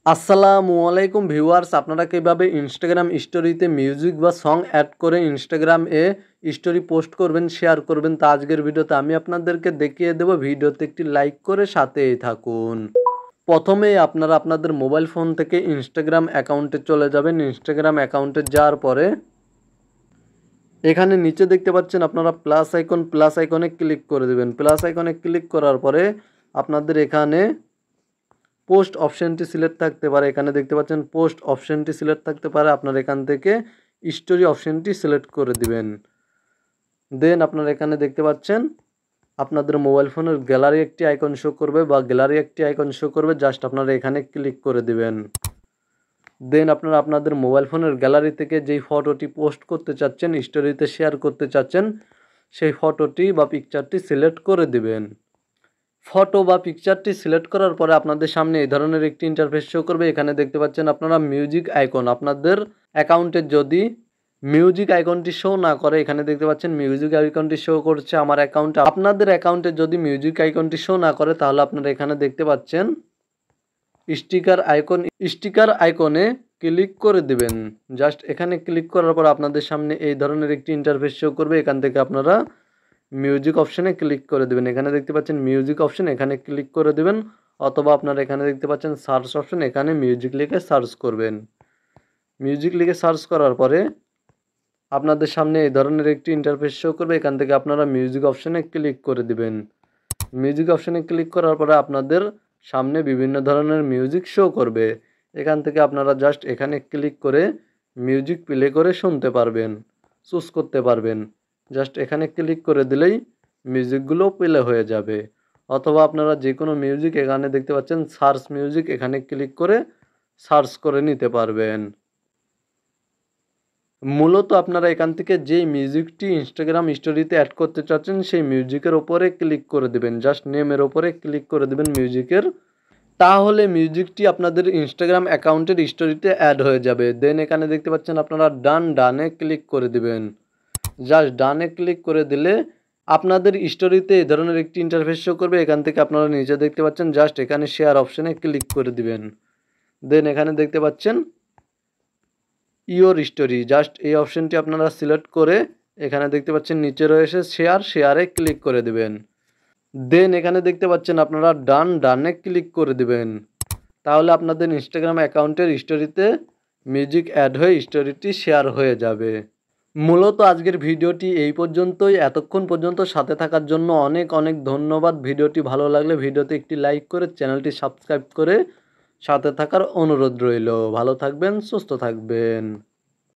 আসসালামু আলাইকুম ভিউয়ার্স, আপনারা কিভাবে ইনস্টাগ্রাম স্টোরিতে মিউজিক বা সং অ্যাড করে ইনস্টাগ্রাম স্টোরি পোস্ট করবেন, শেয়ার করবেন তা আজকের ভিডিওতে আমি আপনাদেরকে দেখিয়ে দেব। ভিডিওতে একটি লাইক করে সাথেই থাকুন। প্রথমেই আপনারা আপনাদের মোবাইল ফোন থেকে ইনস্টাগ্রাম অ্যাকাউন্টে চলে যাবেন। ইনস্টাগ্রাম অ্যাকাউন্টে যাওয়ার পরে এখানে নিচে দেখতে পাচ্ছেন আপনারা প্লাস আইকনে ক্লিক করে দেবেন। প্লাস আইকনে ক্লিক করার পরে আপনাদের এখানে পোস্ট অপশনটি সিলেক্ট থাকতে পারে। এখানে দেখতে পাচ্ছেন পোস্ট অপশনটি সিলেক্ট থাকতে পারে। আপনারা এখান থেকে স্টোরি অপশনটি সিলেক্ট করে দিবেন। দেন আপনারা এখানে দেখতে পাচ্ছেন আপনাদের মোবাইল ফোনের গ্যালারি একটি আইকন শো করবে জাস্ট আপনারা এখানে ক্লিক করে দিবেন। দেন আপনারা আপনাদের মোবাইল ফোনের গ্যালারি থেকে যেই ফটোটি পোস্ট করতে চাচ্ছেন, স্টোরিতে শেয়ার করতে চাচ্ছেন, সেই ফটোটি বা পিকচারটি সিলেক্ট করে দিবেন। ফটো বা পিকচারটি সিলেক্ট করার পরে আপনাদের সামনে এই ধরনের একটি ইন্টারফেস শো করবে। এখানে দেখতে পাচ্ছেন আপনারা মিউজিক আইকন, আপনাদের অ্যাকাউন্টে যদি মিউজিক আইকনটি শো না করে, এখানে দেখতে পাচ্ছেন মিউজিক আইকনটি শো করছে আমার অ্যাকাউন্টে। আপনাদের অ্যাকাউন্টে যদি মিউজিক আইকনটি শো না করে তাহলে আপনারা এখানে দেখতে পাচ্ছেন স্টিকার আইকনে ক্লিক করে দিবেন। জাস্ট এখানে ক্লিক করার পর আপনাদের সামনে এই ধরনের একটি ইন্টারফেস শো করবে। এখান থেকে আপনারা মিউজিক অপশনে ক্লিক করে দেবেন। এখানে দেখতে পাচ্ছেন মিউজিক অপশন, এখানে ক্লিক করে দেবেন। অথবা আপনারা এখানে দেখতে পাচ্ছেন সার্চ অপশন, এখানে মিউজিক লিখে সার্চ করবেন। মিউজিক লিখে সার্চ করার পরে আপনাদের সামনে এই ধরনের একটি ইন্টারফেস শো করবে। এখান থেকে আপনারা মিউজিক অপশনে ক্লিক করে দিবেন। মিউজিক অপশনে ক্লিক করার পরে আপনাদের সামনে বিভিন্ন ধরনের মিউজিক শো করবে। এখান থেকে আপনারা জাস্ট এখানে ক্লিক করে মিউজিক প্লে করে শুনতে পারবেন, চুজ করতে পারবেন। জাস্ট এখানে ক্লিক করে দিলেই মিউজিকগুলো প্লে হয়ে যাবে। অথবা আপনারা যে কোনো মিউজিক এখানে দেখতে পাচ্ছেন সার্চ মিউজিক, এখানে ক্লিক করে সার্চ করে নিতে পারবেন। মূলত আপনারা এখান থেকে যেই মিউজিকটি ইনস্টাগ্রাম স্টোরিতে অ্যাড করতে চাচ্ছেন সেই মিউজিকের ওপরে ক্লিক করে দেবেন। জাস্ট নেমের ওপরে ক্লিক করে দেবেন মিউজিকের। তাহলে মিউজিকটি আপনাদের ইনস্টাগ্রাম অ্যাকাউন্টের স্টোরিতে অ্যাড হয়ে যাবে। দেন এখানে দেখতে পাচ্ছেন আপনারা ডানে ক্লিক করে দিবেন। জাস্ট ডানে ক্লিক করে দিলে আপনাদের স্টোরিতে এই ধরনের একটি ইন্টারফেস শো করবে। এখান থেকে আপনারা নিচে দেখতে পাচ্ছেন জাস্ট এখানে শেয়ার অপশনে ক্লিক করে দিবেন। দেন এখানে দেখতে পাচ্ছেন ইওর স্টোরি, জাস্ট এই অপশনটি আপনারা সিলেক্ট করে এখানে দেখতে পাচ্ছেন নিচে রয়েছে শেয়ারে ক্লিক করে দিবেন। দেন এখানে দেখতে পাচ্ছেন আপনারা ডানে ক্লিক করে দিবেন। তাহলে আপনাদের ইনস্টাগ্রাম অ্যাকাউন্টের স্টোরিতে মিউজিক অ্যাড হয়ে স্টোরিটি শেয়ার হয়ে যাবে। মূলত আজকের ভিডিওটি এই পর্যন্তই। এতক্ষণ পর্যন্ত সাথে থাকার জন্য অনেক অনেক ধন্যবাদ। ভিডিওটি ভালো লাগলে ভিডিওতে একটি লাইক করে চ্যানেলটি সাবস্ক্রাইব করে সাথে থাকার অনুরোধ রইল। ভালো থাকবেন, সুস্থ থাকবেন।